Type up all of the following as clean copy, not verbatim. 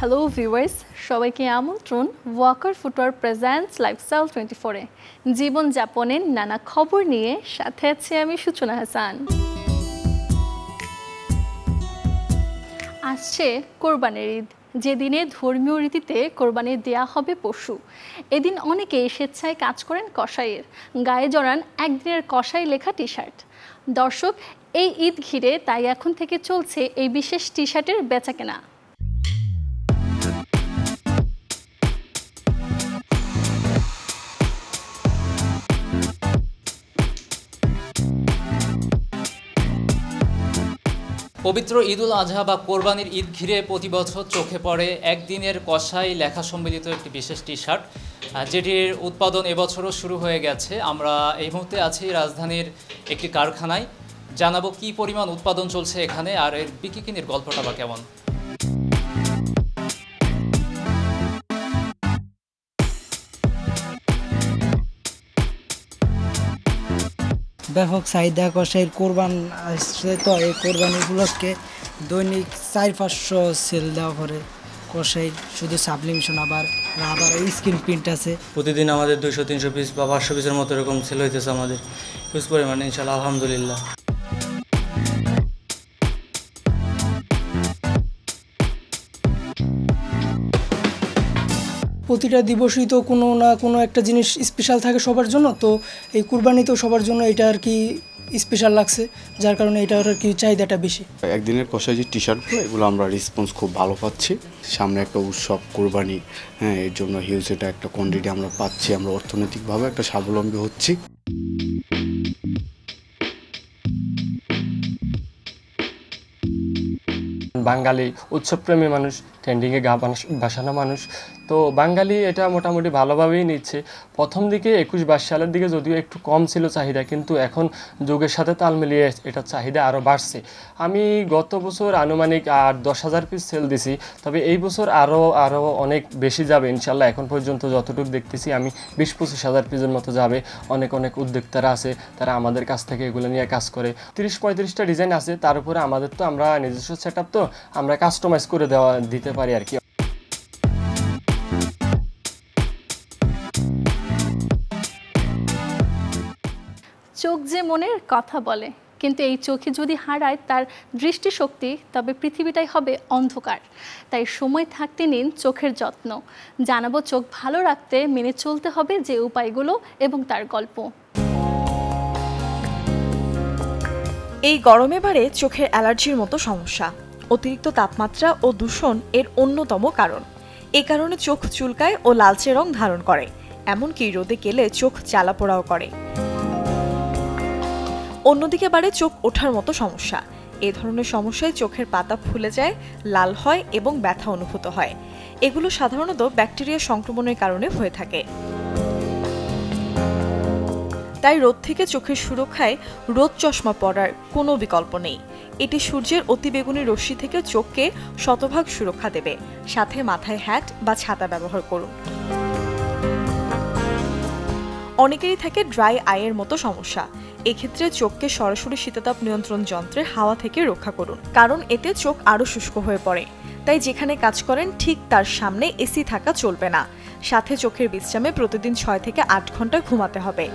Hello viewers, সবাইকে আমন্ত্রণ Waker footwear presents lifestyle 24-এ জীবনযাপনের নানা খবর নিয়ে। সাথে আছি আমি সূচনা হাসান। আসছে কোরবানির ঈদ, যেদিনে ধর্মীয় রীতিতে কোরবানি দেয়া হবে পশু। এদিন অনেকে স্বেচ্ছায় কাজ করেন কসাইয়ের, গায়ে জড়ান একদিনের কসাই লেখা টি শার্ট। দর্শক, এই ঈদ ঘিরে তাই এখন থেকে চলছে এই বিশেষ টি শার্টের বেচাকেনা। পবিত্র ঈদুল আজহা বা কোরবানির ঈদ ঘিরে প্রতি বছর চোখে পড়ে একদিনের কসাই লেখা সম্মিলিত একটি বিশেষ টি শার্ট, যেটির উৎপাদন এবছরও শুরু হয়ে গেছে। আমরা এই মুহূর্তে আছি রাজধানীর একটি কারখানায়, জানাবো কি পরিমাণ উৎপাদন চলছে এখানে আর এর বিক্রির গল্পটা বা কেমন। ব্যাপক চাহিদা কসাইয়ের কোরবান আসছে, তো এই কোরবানি উপলক্ষে দৈনিক 400-500 সেল দেওয়া করে কসাই। শুধু সাবলিমেশন আবার স্ক্রিন প্রিন্ট আছে। প্রতিদিন আমাদের 200-300 পিস বা 500 পিসের মতো এরকম সেল হইতেছে আমাদের ইউজ পরিমাণে, ইনশাআল্লাহ আলহামদুলিল্লাহ। প্রতিটা দিবসই তো কোনো না কোনো একটা জিনিস স্পেশাল থাকে সবার জন্য, তো এই কুরবানি তো সবার জন্য এটা আর কি স্পেশাল লাগছে, যার কারণে এটার আর কি চাহিদাটা বেশি। একদিনের কষাই যে টি শার্টগুলো, এগুলো আমরা রেসপন্স খুব ভালো পাচ্ছি। সামনে একটা উৎসব কোরবানি, এর জন্য হিউজ এটা একটা কোয়ান্টিটি আমরা পাচ্ছি। আমরা অর্থনৈতিকভাবে একটা স্বাবলম্বী হচ্ছি। বাঙালি উৎসবপ্রেমী মানুষ, ট্রেন্ডিংয়ে গা ভাসানো মানুষ, তো বাঙালি এটা মোটামুটি ভালোভাবেই নিচ্ছে। প্রথম দিকে 21-22 সালের দিকে যদিও একটু কম ছিল চাহিদা, কিন্তু এখন যুগের সাথে তাল মিলিয়ে এটার চাহিদা আরও বাড়ছে। আমি গত বছর আনুমানিক 10,000 পিস সেল দিছি, তবে এই বছর আরও অনেক বেশি যাবে ইনশাল্লাহ। এখন পর্যন্ত যতটুকু দেখতেছি আমি 20-25 হাজার পিসের মতো যাবে। অনেক উদ্যোক্তারা আছে, তারা আমাদের কাছ থেকে এগুলো নিয়ে কাজ করে। 30-35টা ডিজাইন আছে, তার উপরে আমাদের তো আমরা নিজস্ব সেট আপ, তো আমরা কাস্টমাইজ করে দিতে পারি আর কি। চোখ যে মনের কথা বলে, কিন্তু এই চোখে যদি হারায় তার দৃষ্টিশক্তি, তবে পৃথিবীটাই হবে অন্ধকার। তাই সময় থাকতে নিন চোখের যত্ন। জানাবো চোখ ভালো রাখতে মেনে চলতে হবে যে উপায়গুলো এবং তার গল্প। এই গরমে বাড়ে চোখের অ্যালার্জির মতো সমস্যা। অতিরিক্ত তাপমাত্রা ও দূষণ এর অন্যতম কারণ। এ কারণে চোখ চুলকায় ও লালচে রং ধারণ করে, এমনকি রোদে গেলে চোখ জ্বালাপোড়াও করে। অন্যদিকে বাড়ে চোখ ওঠার মতো সমস্যা। এ ধরনের সমস্যায় চোখের পাতা ফুলে যায়, লাল হয় এবং ব্যথা অনুভূত হয়। এগুলো সাধারণত ব্যাকটেরিয়া সংক্রমণের কারণে হয়ে থাকে। তাই রোদ থেকে চোখের সুরক্ষায় রোদ চশমা পরার কোনো বিকল্প নেই। এটি সূর্যের অতিবেগুনি রশ্মি থেকে চোখকে শতভাগ সুরক্ষা দেবে। সাথে মাথায় হ্যাট বা ছাতা ব্যবহার করুন। অনেকেরই থাকে ড্রাই আইয়ের মতো সমস্যা। এক্ষেত্রে চোখকে সরাসরি শীতাতাপ নিয়ন্ত্রণ যন্ত্রের হাওয়া থেকে রক্ষা করুন, কারণ এতে চোখ আরও শুষ্ক হয়ে পড়ে। তাই যেখানে কাজ করেন ঠিক তার সামনে এসি থাকা চলবে না। সাথে চোখের বিশ্রামে প্রতিদিন 6 থেকে 8 ঘন্টা ঘুমাতে হবে।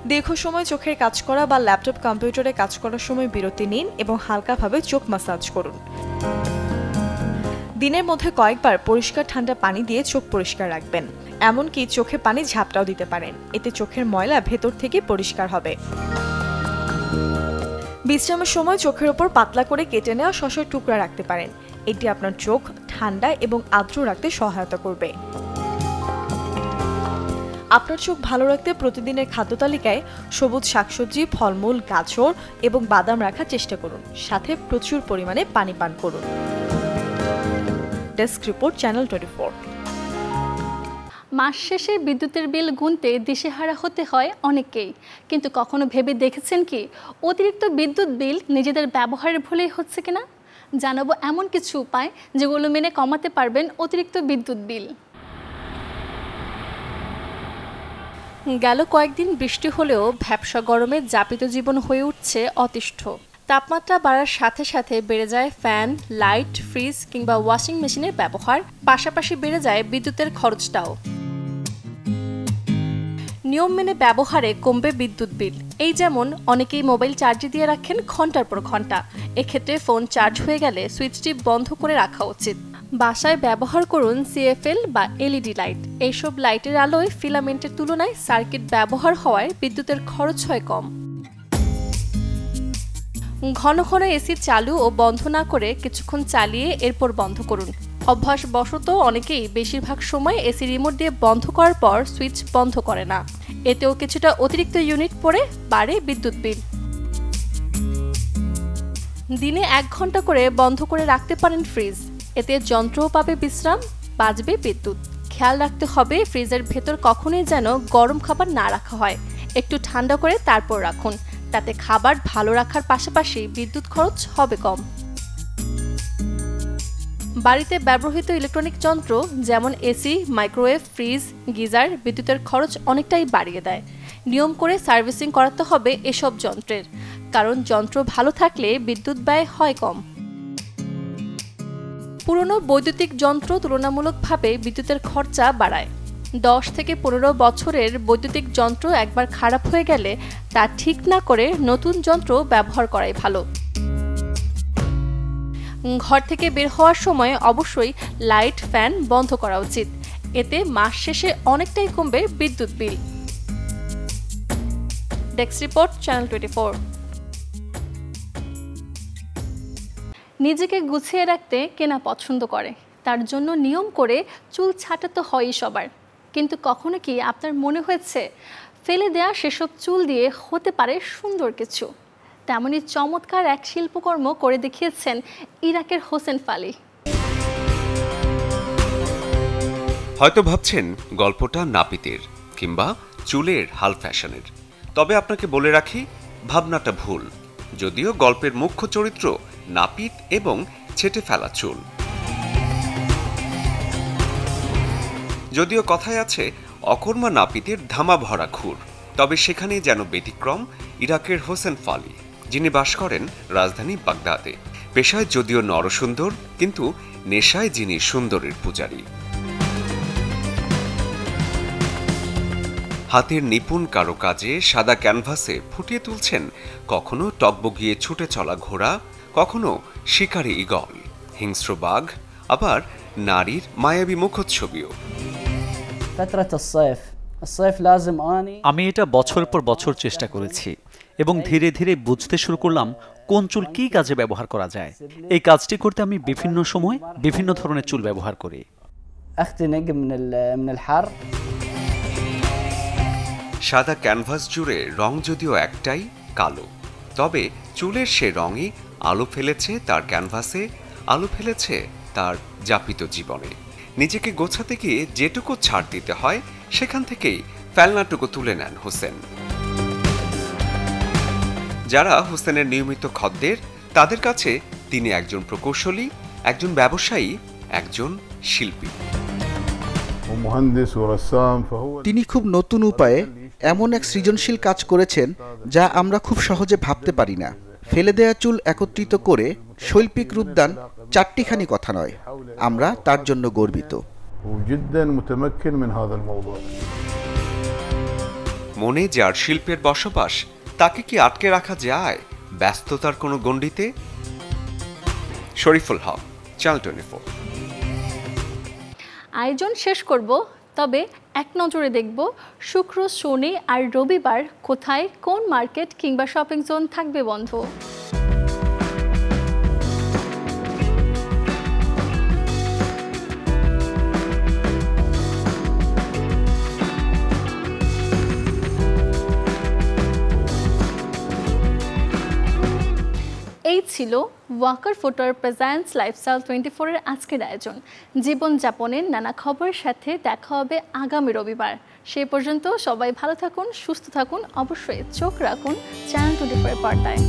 দীর্ঘ সময় চোখের কাজ করা বা ল্যাপটপ কম্পিউটারে কাজ করার সময় বিরতি নিন এবং হালকাভাবে চোখ ম্যাসাজ করুন। দিনের মধ্যে কয়েকবার পরিষ্কার ঠান্ডা পানি দিয়ে চোখ পরিষ্কার রাখবেন। এমনকি চোখে পানি ঝাপটাও দিতে পারেন, এতে চোখের ময়লা ভেতর থেকে পরিষ্কার হবে। বিশ্রামের সময় চোখের ওপর পাতলা করে কেটে নেওয়া শসার টুকরা রাখতে পারেন। এটি আপনার চোখ ঠান্ডা এবং আর্দ্র রাখতে সহায়তা করবে। আপনার চোখ ভালো রাখতে প্রতিদিনের খাদ্য তালিকায় সবুজ শাকসবজি, ফলমূল, গাজর এবং বাদাম রাখার চেষ্টা করুন। সাথে প্রচুর পরিমাণে পানি পান করুন। Desk report, channel 24। মাস শেষে বিদ্যুতের বিল গুনতে দিশেহারা হতে হয় অনেকেই, কিন্তু কখনো ভেবে দেখেছেন কি অতিরিক্ত বিদ্যুৎ বিল নিজেদের ব্যবহারের ভুলেই হচ্ছে কিনা? জানাবো এমন কিছু উপায় যেগুলো মেনে কমাতে পারবেন অতিরিক্ত বিদ্যুৎ বিল। গেল কয়েকদিন বৃষ্টি হলেও ভ্যাপসা গরমে যাপিত জীবন হয়ে উঠছে অতিষ্ঠ। তাপমাত্রা বাড়ার সাথে সাথে বেড়ে যায় ফ্যান, লাইট, ফ্রিজ কিংবা ওয়াশিং মেশিনের ব্যবহার, পাশাপাশি বেড়ে যায় বিদ্যুতের খরচটাও। নিয়ম মেনে ব্যবহারে কমবে বিদ্যুৎ বিল। এই যেমন অনেকেই মোবাইল চার্জে দিয়ে রাখেন ঘন্টার পর ঘন্টা। এক্ষেত্রে ফোন চার্জ হয়ে গেলে সুইচটি বন্ধ করে রাখা উচিত। বাসায় ব্যবহার করুন সিএফএল বা এলইডি লাইট। এইসব লাইটের আলোয় ফিলামেন্টের তুলনায় সার্কিট ব্যবহার হওয়ায় বিদ্যুতের খরচ হয় কম। ঘন ঘন এসি চালু ও বন্ধ না করে কিছুক্ষণ চালিয়ে এরপর বন্ধ করুন। অভ্যাসবশত অনেকেই বেশিরভাগ সময় এসি রিমোট দিয়ে বন্ধ করার পর সুইচ বন্ধ করে না। এতেও কিছুটা অতিরিক্ত ইউনিট পড়ে বাড়ে বিদ্যুৎ বিল। দিনে 1 ঘন্টা করে বন্ধ করে রাখতে পারেন ফ্রিজ। এতে যন্ত্রও পাবে বিশ্রাম, বাঁচবে বিদ্যুৎ। খেয়াল রাখতে হবে ফ্রিজের ভেতর কখনোই যেন গরম খাবার না রাখা হয়। একটু ঠান্ডা করে তারপর রাখুন। তাতে খাবার ভালো রাখার পাশাপাশি বিদ্যুৎ খরচ হবে কম। বাড়িতে ব্যবহৃত ইলেকট্রনিক যন্ত্র যেমন এসি, মাইক্রোওয়েভ, ফ্রিজ, গিজার বিদ্যুতের খরচ অনেকটাই বাড়িয়ে দেয়। নিয়ম করে সার্ভিসিং করাতে হবে এসব যন্ত্রের, কারণ যন্ত্র ভালো থাকলে বিদ্যুৎ ব্যয় হয় কম। পুরনো বৈদ্যুতিক যন্ত্র তুলনামূলকভাবে বিদ্যুতের খরচা বাড়ায়। 10 থেকে 15 বছরের বৈদ্যুতিক যন্ত্র একবার খারাপ হয়ে গেলে তা ঠিক না করে নতুন যন্ত্র ব্যবহার করাই ভালো। ঘর থেকে বের হওয়ার সময় অবশ্যই লাইট, ফ্যান বন্ধ করা উচিত। এতে মাস শেষে অনেকটাই কমবে বিদ্যুৎ বিল। Desk report, channel 24। নিজেকে গুছিয়ে রাখতে কেনা পছন্দ করে, তার জন্য নিয়ম করে চুল ছাঁটাতে হয়ই সবার। কিন্তু কখনো কি আপনার মনে হয়েছে ফেলে দেয়া সেসব চুল দিয়ে হতে পারে সুন্দর কিছু? তেমনই চমৎকার এক শিল্পকর্ম করে দেখিয়েছেন ইরাকের হোসেন ফালি। হয়তো ভাবছেন গল্পটা নাপিতের কিংবা চুলের হাল ফ্যাশনের, তবে আপনাকে বলে রাখি ভাবনাটা ভুল। যদিও গল্পের মুখ্য চরিত্র নাপিত এবং ছেঁটে ফেলা চুল। যদিও কথায় আছে অকর্মা নাপিতের ধামা ভরা খুর, তবে সেখানেই যেন ব্যতিক্রম ইরাকের হোসেন ফালি, যিনি বাস করেন রাজধানী বাগদাদে। পেশায় যদিও নরসুন্দর, কিন্তু নেশায় যিনি সুন্দরের পূজারী। হাতের নিপুণ কারুকাজে সাদা ক্যানভাসে ফুটিয়ে তুলছেন কখনো টকবগিয়ে ছুটে চলা ঘোড়া, কখনো শিকারী ঈগল, হিংস্র বাঘ, আবার নারীর মায়াবী মুখচ্ছবিও। আমি এটা বছর পর বছর চেষ্টা করেছি এবং ধীরে ধীরে বুঝতে শুরু করলাম কোন চুল কী কাজে ব্যবহার করা যায়। এই কাজটি করতে আমি বিভিন্ন সময় বিভিন্ন ধরনের চুল ব্যবহার করি। সাদা ক্যানভাস জুড়ে রং যদিও একটাই, কালো, তবে চুলের সে রঙই আলো ফেলেছে তার ক্যানভাসে, আলো ফেলেছে তার যাপিত জীবনে। নিজেকে গোছাতে গিয়ে যেটুকু ছাড় দিতে হয় সেখান থেকেই ফেলনাটুকু তুলে নেন হোসেন। যারা হোসেনের নিয়মিত খদ্দের, তাদের কাছে তিনি একজন প্রকৌশলী, একজন ব্যবসায়ী, একজন শিল্পী। তিনি খুব নতুন উপায়ে এমন এক সৃজনশীল কাজ করেছেন যা আমরা খুব সহজে ভাবতে পারি না। ফেলে দেয়া চুল একত্রিত করে শৈল্পিক রূপদান চারটিখানি কথা নয়। আমরা তার জন্য গর্বিত। মনে যার শিল্পের বসবাস, তাকে কি আটকে রাখা যায় ব্যস্ততার কোনো গণ্ডিতে? শরীফুল হক, চ্যানেল 24। আয়োজন শেষ করব, তবে এক নজরে দেখব শুক্র, শনি আর রবিবার কোথায় কোন মার্কেট কিংবা শপিং জোন থাকবে বন্ধ। এই ছিল ওয়াকার ফুটওয়্যার প্রেজেন্টস লাইফস্টাইল 24 এর আজকের আয়োজন। জীবনযাপনের নানা খবরের সাথে দেখা হবে আগামী রবিবার। সেই পর্যন্ত সবাই ভালো থাকুন, সুস্থ থাকুন, অবশ্যই চোখ রাখুন চ্যানেল 24 এর পর্দায়।